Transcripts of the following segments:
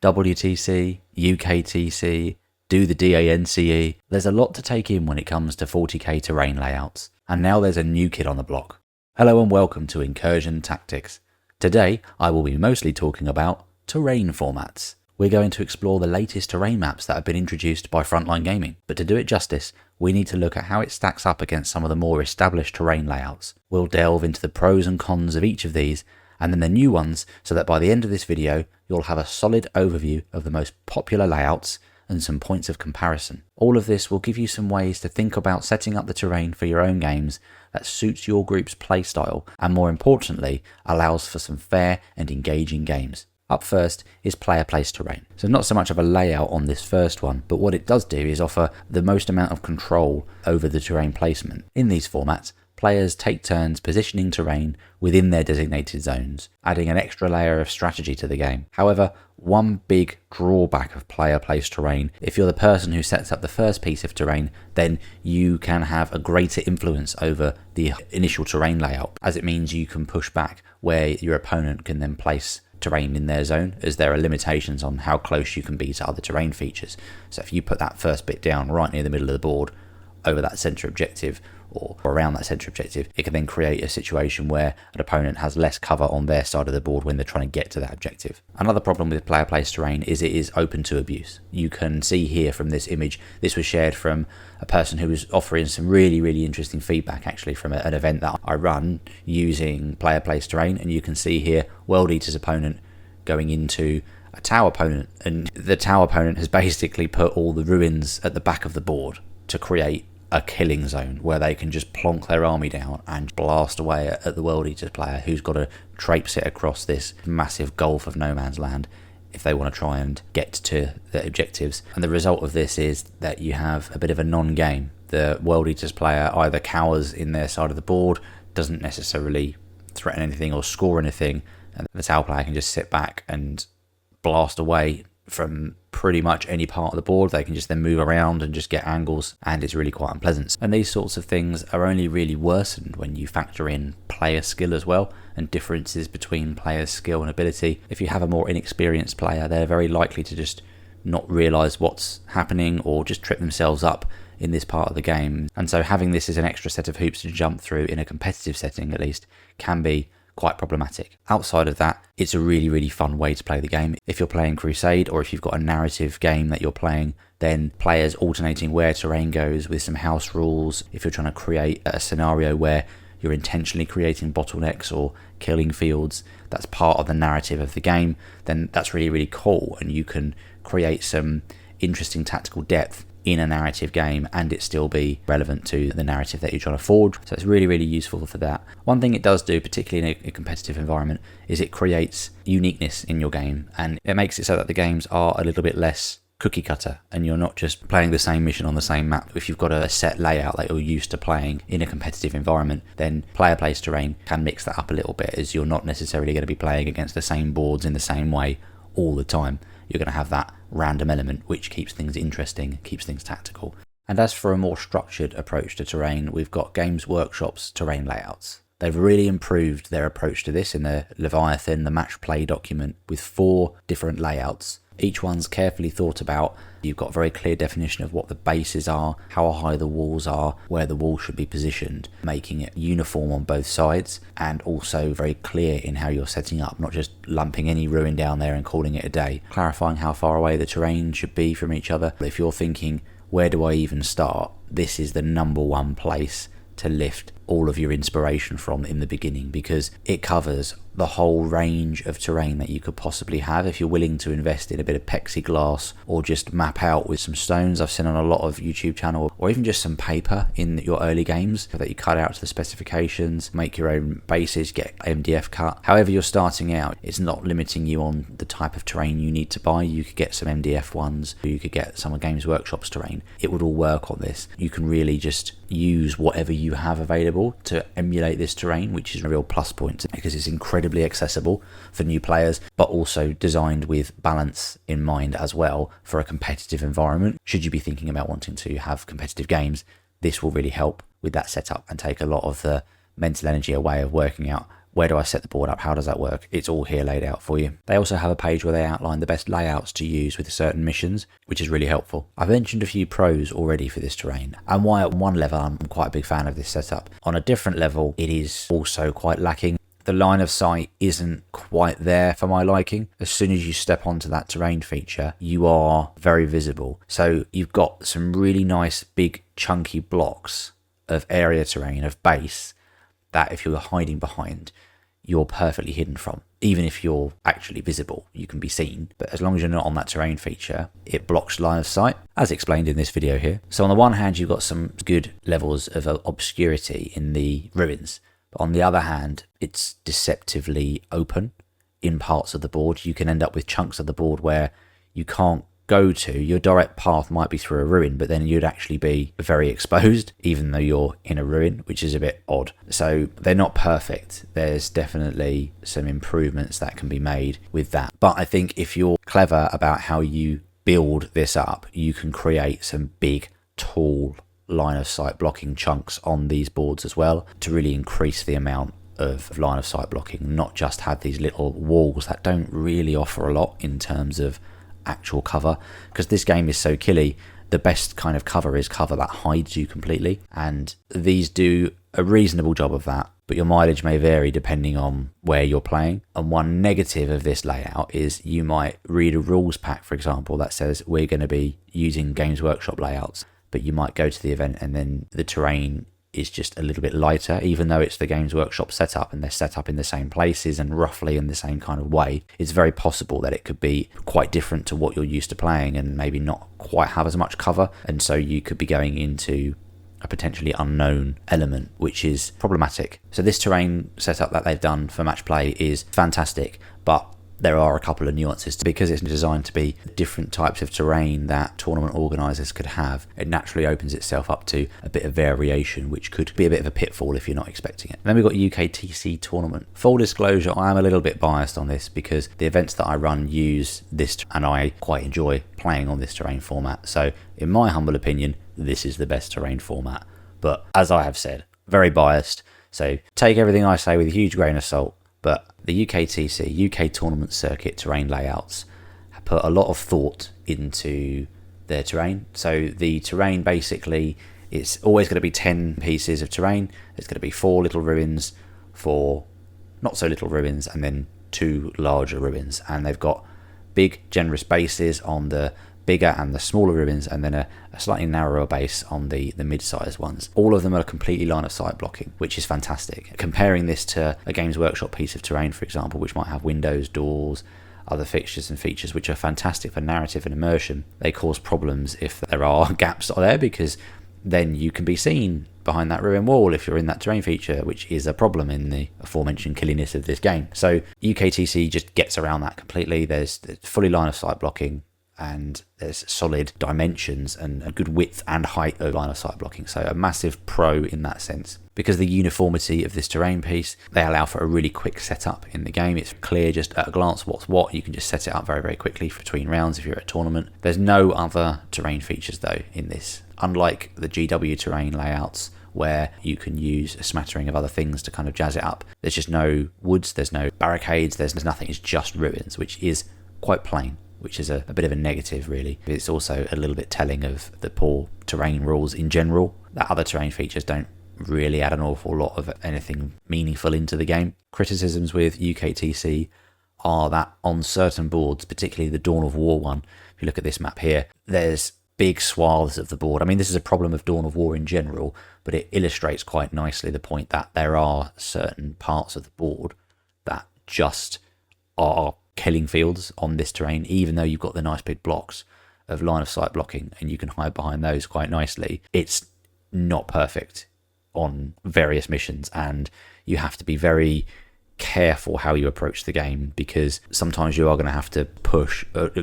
WTC, UKTC, do the DANCE. There's a lot to take in when it comes to 40k terrain layouts, and now there's a new kid on the block. Hello and welcome to Incursion Tactics. Today I will be mostly talking about terrain formats. We're going to explore the latest terrain maps that have been introduced by Frontline Gaming, but to do it justice, we need to look at how it stacks up against some of the more established terrain layouts. We'll delve into the pros and cons of each of these, and then the new ones, so that by the end of this video, you'll have a solid overview of the most popular layouts and some points of comparison. All of this will give you some ways to think about setting up the terrain for your own games that suits your group's playstyle, and more importantly, allows for some fair and engaging games. Up first is player place terrain. So not so much of a layout on this first one, but what it does do is offer the most amount of control over the terrain placement. In these formats, players take turns positioning terrain within their designated zones, adding an extra layer of strategy to the game. However, one big drawback of player place terrain, if you're the person who sets up the first piece of terrain, then you can have a greater influence over the initial terrain layout, as it means you can push back where your opponent can then place terrain in their zone, as there are limitations on how close you can be to other terrain features. So if you put that first bit down right near the middle of the board over that center objective or around that center objective, it can then create a situation where an opponent has less cover on their side of the board when they're trying to get to that objective. Another problem with player place terrain is it is open to abuse. You can see here from this image, this was shared from a person who was offering some really interesting feedback actually from an event that I run using player place terrain, and you can see here World Eater's opponent going into a tower opponent, and the tower opponent has basically put all the ruins at the back of the board to create a killing zone where they can just plonk their army down and blast away at the World Eaters player who's got to traipse it across this massive gulf of no man's land if they want to try and get to the objectives. And the result of this is that you have a bit of a non-game. The World Eaters player either cowers in their side of the board, doesn't necessarily threaten anything or score anything, and the tower player can just sit back and blast away from pretty much any part of the board. They can just then move around and just get angles, and it's really quite unpleasant. And these sorts of things are only really worsened when you factor in player skill as well, and differences between players' skill and ability. If you have a more inexperienced player, they're very likely to just not realise what's happening or just trip themselves up in this part of the game. And so having this as an extra set of hoops to jump through in a competitive setting at least can be quite problematic. Outside of that, it's a really fun way to play the game. If you're playing Crusade, or if you've got a narrative game that you're playing, then players alternating where terrain goes with some house rules. If you're trying to create a scenario where you're intentionally creating bottlenecks or killing fields, that's part of the narrative of the game, then that's really cool, and you can create some interesting tactical depth in a narrative game and it still be relevant to the narrative that you're trying to forge. So it's really useful for that. One thing it does do, particularly in a competitive environment, is it creates uniqueness in your game, and it makes it so that the games are a little bit less cookie cutter and you're not just playing the same mission on the same map. If you've got a set layout that you're used to playing in a competitive environment, then player place terrain can mix that up a little bit, as you're not necessarily going to be playing against the same boards in the same way all the time. You're going to have that random element which keeps things interesting, keeps things tactical. And as for a more structured approach to terrain, we've got Games Workshop's terrain layouts. They've really improved their approach to this in the Leviathan, the match play document, with 4 different layouts. Each one's carefully thought about. You've got a very clear definition of what the bases are, how high the walls are, where the wall should be positioned, making it uniform on both sides, and also very clear in how you're setting up, not just lumping any ruin down there and calling it a day. Clarifying how far away the terrain should be from each other. If you're thinking, where do I even start? This is the number one place to lift all of your inspiration from in the beginning, because it covers the whole range of terrain that you could possibly have if you're willing to invest in a bit of plexiglass or just map out with some stones. I've seen on a lot of YouTube channel, or even just some paper in your early games that you cut out to the specifications, make your own bases, get MDF cut. However you're starting out, it's not limiting you on the type of terrain you need to buy. You could get some MDF ones, you could get some of Games Workshop's terrain. It would all work on this. You can really just use whatever you have available to emulate this terrain, which is a real plus point because it's incredibly accessible for new players, but also designed with balance in mind as well for a competitive environment. Should you be thinking about wanting to have competitive games, this will really help with that setup and take a lot of the mental energy away of working out where do I set the board up? How does that work? It's all here laid out for you. They also have a page where they outline the best layouts to use with certain missions, which is really helpful. I've mentioned a few pros already for this terrain, and why at one level I'm quite a big fan of this setup. On a different level, it is also quite lacking. The line of sight isn't quite there for my liking. As soon as you step onto that terrain feature, you are very visible. So you've got some really nice, big, chunky blocks of area terrain, of base, that if you're hiding behind, you're perfectly hidden from. Even if you're actually visible, you can be seen. But as long as you're not on that terrain feature, it blocks line of sight, as explained in this video here. So on the one hand, you've got some good levels of obscurity in the ruins. But on the other hand, it's deceptively open in parts of the board. You can end up with chunks of the board where you can't go to. Your direct path might be through a ruin, but then you'd actually be very exposed, even though you're in a ruin, which is a bit odd. So they're not perfect. There's definitely some improvements that can be made with that. But I think if you're clever about how you build this up, you can create some big, tall line of sight blocking chunks on these boards as well to really increase the amount of line of sight blocking, not just have these little walls that don't really offer a lot in terms of actual cover. Because this game is so killy, the best kind of cover is cover that hides you completely, and these do a reasonable job of that, but your mileage may vary depending on where you're playing. And one negative of this layout is you might read a rules pack, for example, that says we're going to be using Games Workshop layouts, but you might go to the event and then the terrain is just a little bit lighter, even though it's the Games Workshop setup and they're set up in the same places and roughly in the same kind of way. It's very possible that it could be quite different to what you're used to playing and maybe not quite have as much cover, and so you could be going into a potentially unknown element, which is problematic. So this terrain setup that they've done for match play is fantastic, but there are a couple of nuances. Because it's designed to be different types of terrain that tournament organisers could have, it naturally opens itself up to a bit of variation, which could be a bit of a pitfall if you're not expecting it. Then we've got UKTC tournament. Full disclosure, I am a little bit biased on this because the events that I run use this and I quite enjoy playing on this terrain format. So in my humble opinion, this is the best terrain format. But as I have said, very biased. So take everything I say with a huge grain of salt. But the UKTC, UK Tournament Circuit terrain layouts, have put a lot of thought into their terrain. So the terrain basically, it's always going to be 10 pieces of terrain. There's going to be 4 little ruins, 4 not so little ruins, and then 2 larger ruins. And they've got big, generous bases on the bigger and the smaller ruins, and then a slightly narrower base on the mid-sized ones. All of them are completely line of sight blocking, which is fantastic. Comparing this to a Games Workshop piece of terrain, for example, which might have windows, doors, other fixtures and features which are fantastic for narrative and immersion, they cause problems if there are gaps there, because then you can be seen behind that ruin wall if you're in that terrain feature, which is a problem in the aforementioned killiness of this game. So UKTC just gets around that completely. There's fully line of sight blocking, and there's solid dimensions and a good width and height of line of sight blocking. So a massive pro in that sense. Because of the uniformity of this terrain piece, they allow for a really quick setup in the game. It's clear just at a glance what's what. You can just set it up very, very quickly between rounds if you're at a tournament. There's no other terrain features though in this. Unlike the GW terrain layouts, where you can use a smattering of other things to kind of jazz it up. There's just no woods, there's no barricades, there's nothing. It's just ruins, which is quite plain, which is a bit of a negative really. It's also a little bit telling of the poor terrain rules in general, that other terrain features don't really add an awful lot of anything meaningful into the game. Criticisms with UKTC are that on certain boards, particularly the Dawn of War one, if you look at this map here, there's big swaths of the board. I mean, this is a problem of Dawn of War in general, but it illustrates quite nicely the point that there are certain parts of the board that just are killing fields on this terrain, even though you've got the nice big blocks of line of sight blocking and you can hide behind those quite nicely. It's not perfect on various missions, and you have to be very careful how you approach the game, because sometimes you are going to have to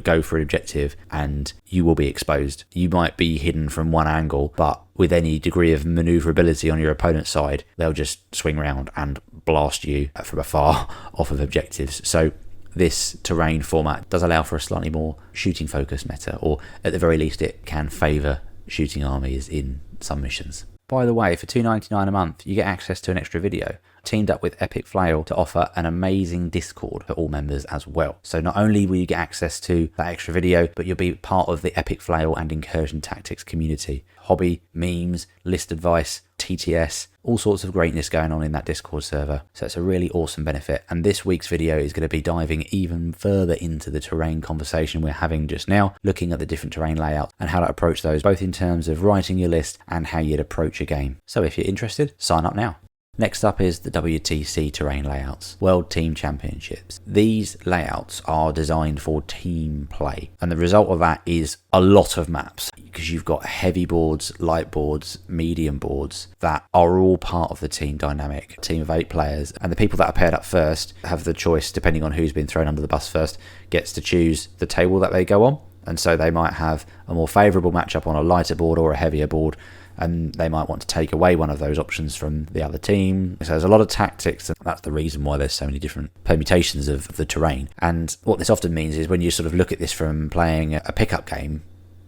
go for an objective and you will be exposed. You might be hidden from one angle, but with any degree of maneuverability on your opponent's side, they'll just swing around and blast you from afar off of objectives. So this terrain format does allow for a slightly more shooting focused meta, or at the very least it can favour shooting armies in some missions. By the way, for $2.99 a month, you get access to an extra video teamed up with Epic Flail to offer an amazing Discord for all members as well. So not only will you get access to that extra video, but you'll be part of the Epic Flail and Incursion Tactics community. Hobby, memes, list advice, TTS, all sorts of greatness going on in that Discord server. So it's a really awesome benefit. And this week's video is going to be diving even further into the terrain conversation we're having just now, looking at the different terrain layouts and how to approach those, both in terms of writing your list and how you'd approach a game. So if you're interested, sign up now. Next up is the WTC terrain layouts, World Team Championships. These layouts are designed for team play, and the result of that is a lot of maps, because you've got heavy boards, light boards, medium boards that are all part of the team dynamic, a team of 8 players, and the people that are paired up first have the choice, depending on who's been thrown under the bus first, gets to choose the table that they go on. And so they might have a more favourable matchup on a lighter board or a heavier board, and they might want to take away one of those options from the other team. So there's a lot of tactics, and that's the reason why there's so many different permutations of the terrain. And what this often means is when you sort of look at this from playing a pickup game,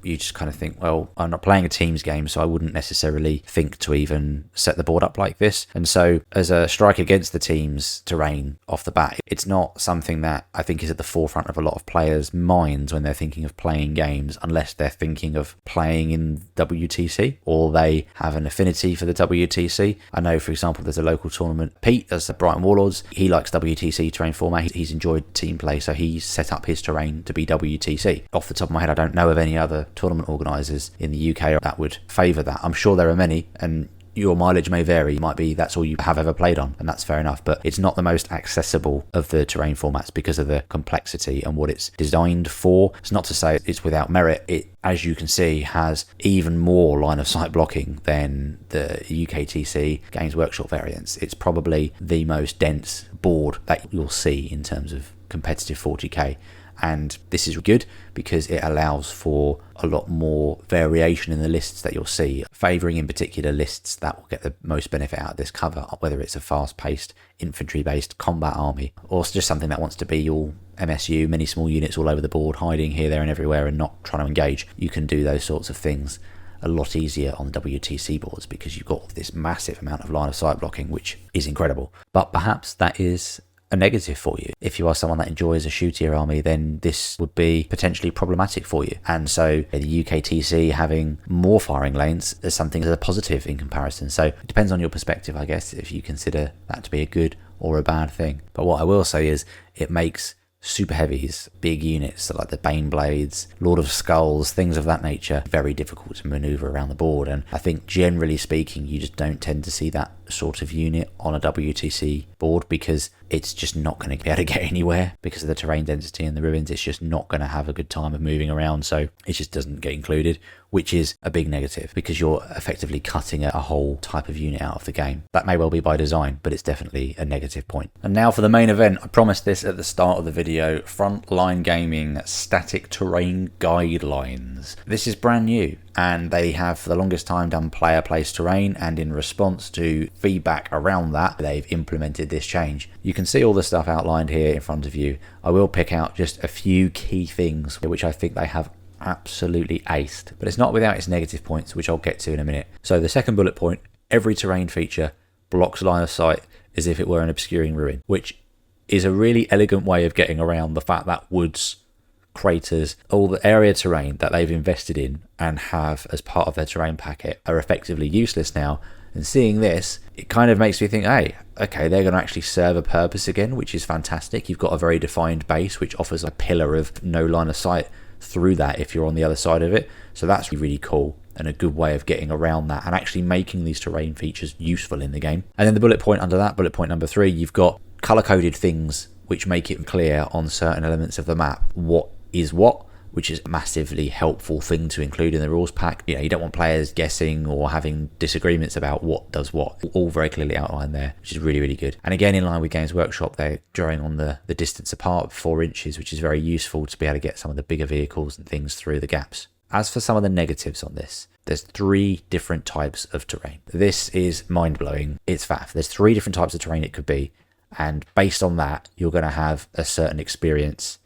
you just kind of think, well, I'm not playing a teams game, so I wouldn't necessarily think to even set the board up like this. And so as a strike against the team's terrain off the bat, it's not something that I think is at the forefront of a lot of players' minds when they're thinking of playing games, unless they're thinking of playing in WTC or they have an affinity for the WTC. I know, for example, there's a local tournament. Pete, as the Brighton Warlords, he likes WTC terrain format. He's enjoyed team play, so he's set up his terrain to be WTC. Off the top of my head, I don't know of any other tournament organisers in the UK that would favour that. I'm sure there are many, and your mileage may vary. It might be that's all you have ever played on, and that's fair enough, but it's not the most accessible of the terrain formats because of the complexity and what it's designed for. It's not to say it's without merit. It, as you can see, has even more line of sight blocking than the UKTC Games Workshop variants. It's probably the most dense board that you'll see in terms of competitive 40k. And this is good because it allows for a lot more variation in the lists that you'll see, favouring in particular lists that will get the most benefit out of this cover, whether it's a fast-paced, infantry-based combat army, or just something that wants to be all MSU, many small units all over the board, hiding here, there and everywhere and not trying to engage. You can do those sorts of things a lot easier on the WTC boards because you've got this massive amount of line of sight blocking, which is incredible. But perhaps that is a negative for you. If you are someone that enjoys a shootier army, then this would be potentially problematic for you. And so the UKTC having more firing lanes is something that's a positive in comparison. So it depends on your perspective, I guess, if you consider that to be a good or a bad thing. But what I will say is it makes super heavies, big units like the Bane Blades, Lord of Skulls, things of that nature, very difficult to maneuver around the board. And I think generally speaking, you just don't tend to see that sort of unit on a WTC board because it's just not going to be able to get anywhere because of the terrain density and the ribbons. It's just not going to have a good time of moving around, so it just doesn't get included, which is a big negative because you're effectively cutting a whole type of unit out of the game. That may well be by design, but it's definitely a negative point. And now for the main event. I promised this at the start of the video: Frontline Gaming Static Terrain Guidelines. This is brand new, and they have for the longest time done player place terrain, and in response to feedback around that, they've implemented this change. You can see all the stuff outlined here in front of you. I will pick out just a few key things which I think they have absolutely aced, but it's not without its negative points, which I'll get to in a minute. So the second bullet point: every terrain feature blocks line of sight as if it were an obscuring ruin, which is a really elegant way of getting around the fact that woods, craters, all the area terrain that they've invested in and have as part of their terrain packet are effectively useless now. And seeing this, it kind of makes me think, hey, okay, they're going to actually serve a purpose again, which is fantastic. You've got a very defined base, which offers a pillar of no line of sight through that if you're on the other side of it. So that's really cool and a good way of getting around that and actually making these terrain features useful in the game. And then the bullet point under that, bullet point number 3, you've got color-coded things which make it clear on certain elements of the map what is what, which is a massively helpful thing to include in the rules pack. You know, you don't want players guessing or having disagreements about what does what. All very clearly outlined there, which is really, really good. And again, in line with Games Workshop, they're drawing on the distance apart, 4 inches, which is very useful to be able to get some of the bigger vehicles and things through the gaps. As for some of the negatives on this, there's 3 different types of terrain. This is mind-blowing. It's faff. There's 3 different types of terrain it could be, and based on that, you're going to have a certain experience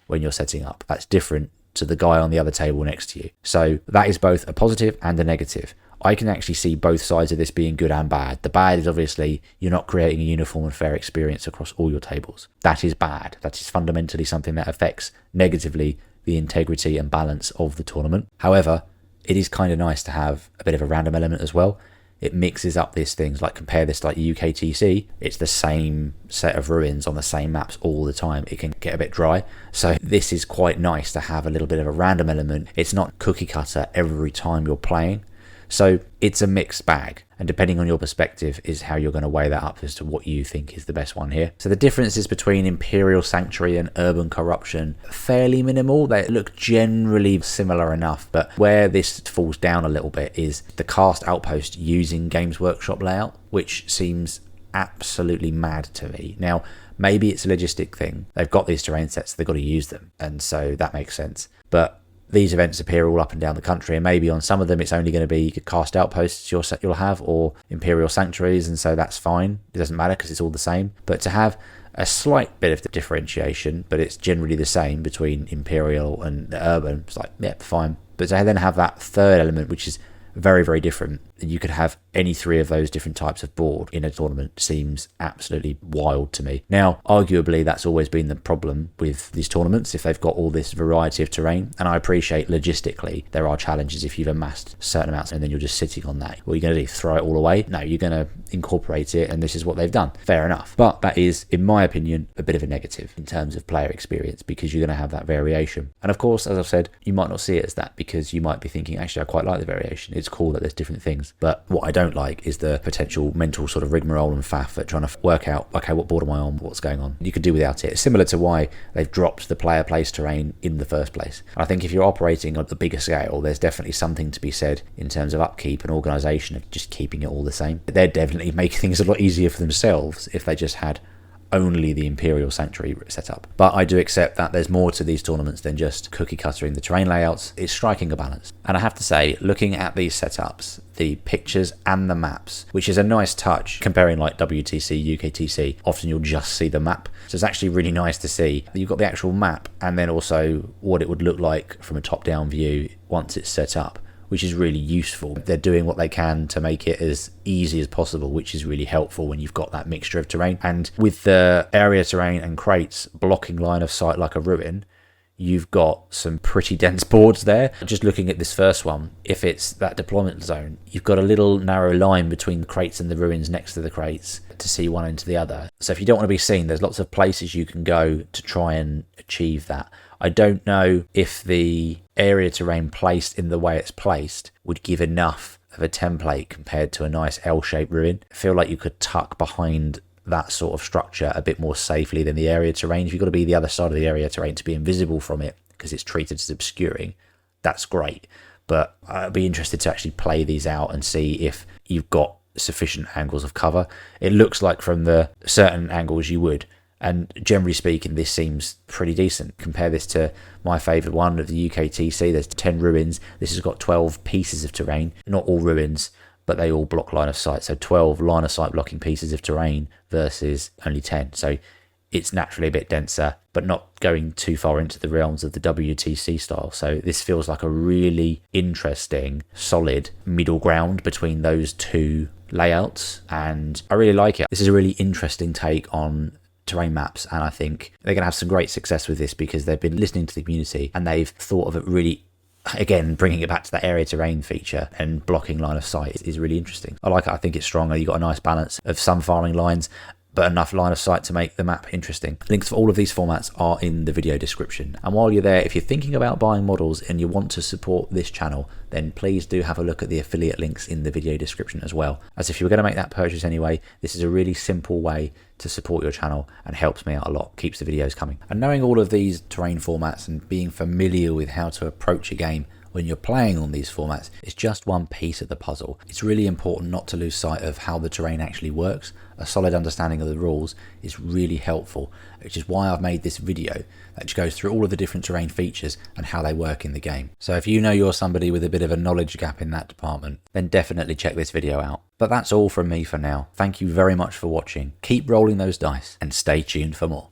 when you're setting up. That's different to the guy on the other table next to you. So that is both a positive and a negative. I can actually see both sides of this being good and bad. The bad is obviously you're not creating a uniform and fair experience across all your tables. That is bad. That is fundamentally something that affects negatively the integrity and balance of the tournament. However, it is kind of nice to have a bit of a random element as well. It mixes up these things, like compare this like UKTC, it's the same set of ruins on the same maps all the time. It can get a bit dry. So this is quite nice to have a little bit of a random element. It's not cookie cutter every time you're playing. So it's a mixed bag, and depending on your perspective is how you're going to weigh that up as to what you think is the best one here. So the differences between Imperial Sanctuary and Urban Corruption are fairly minimal. They look generally similar enough, but where this falls down a little bit is the cast outpost using Games Workshop layout, which seems absolutely mad to me. Now, maybe it's a logistic thing. They've got these terrain sets, so they've got to use them, and so that makes sense. But these events appear all up and down the country, and maybe on some of them it's only going to be cast outposts you'll have, or Imperial Sanctuaries, and so that's fine. It doesn't matter because it's all the same. But to have a slight bit of the differentiation, but it's generally the same between Imperial and Urban, it's like, yeah, fine. But to then have that third element, which is very, very different, you could have any three of those different types of board in a tournament, seems absolutely wild to me. Now, arguably, that's always been the problem with these tournaments, if they've got all this variety of terrain, and I appreciate logistically there are challenges if you've amassed certain amounts and then you're just sitting on that. What are you going to do, throw it all away? No, you're going to incorporate it, and this is what they've done. Fair enough. But that is, in my opinion, a bit of a negative in terms of player experience, because you're going to have that variation. And of course, as I've said, you might not see it as that, because you might be thinking, actually, I quite like the variation. It's cool that there's different things. But what I don't like is the potential mental sort of rigmarole and faff at trying to work out, okay, what board am I on, what's going on. You could do without it. It's similar to why they've dropped the player place terrain in the first place. I think if you're operating on the bigger scale, there's definitely something to be said in terms of upkeep and organisation of just keeping it all the same. They'd definitely make things a lot easier for themselves if they just had only the Imperial Sanctuary set up. But I do accept that there's more to these tournaments than just cookie cuttering the terrain layouts. It's striking a balance. And I have to say, looking at these setups, the pictures and the maps, which is a nice touch comparing like WTC, UKTC, often you'll just see the map. So it's actually really nice to see that you've got the actual map and then also what it would look like from a top-down view once it's set up, which is really useful. They're doing what they can to make it as easy as possible, which is really helpful when you've got that mixture of terrain. And with the area terrain and crates blocking line of sight like a ruin, you've got some pretty dense boards there. Just looking at this first one, if it's that deployment zone, you've got a little narrow line between the crates and the ruins next to the crates to see one into the other. So if you don't want to be seen, there's lots of places you can go to try and achieve that. I don't know if the area terrain placed in the way it's placed would give enough of a template compared to a nice L-shaped ruin. I feel like you could tuck behind that sort of structure a bit more safely than the area terrain. If you've got to be the other side of the area terrain to be invisible from it because it's treated as obscuring, that's great. But I'd be interested to actually play these out and see if you've got sufficient angles of cover. It looks like from the certain angles you would, and generally speaking this seems pretty decent. Compare this to my favourite one of the UKTC. There's 10 ruins. This has got 12 pieces of terrain, not all ruins, but they all block line of sight. So 12 line of sight blocking pieces of terrain versus only 10. So it's naturally a bit denser, but not going too far into the realms of the WTC style. So this feels like a really interesting, solid middle ground between those two layouts, and I really like it. This is a really interesting take on terrain maps, and I think they're going to have some great success with this because they've been listening to the community and they've thought of it really, again, bringing it back to that area terrain feature and blocking line of sight is really interesting. I like it. I think it's stronger. You've got a nice balance of some farming lines, but enough line of sight to make the map interesting. Links for all of these formats are in the video description. And while you're there, if you're thinking about buying models and you want to support this channel, then please do have a look at the affiliate links in the video description as well. As if you were going to make that purchase anyway, this is a really simple way to support your channel and helps me out a lot, keeps the videos coming. And knowing all of these terrain formats and being familiar with how to approach a game when you're playing on these formats is just one piece of the puzzle. It's really important not to lose sight of how the terrain actually works. A solid understanding of the rules is really helpful, which is why I've made this video that just goes through all of the different terrain features and how they work in the game. So if you know you're somebody with a bit of a knowledge gap in that department, then definitely check this video out. But that's all from me for now. Thank you very much for watching. Keep rolling those dice and stay tuned for more.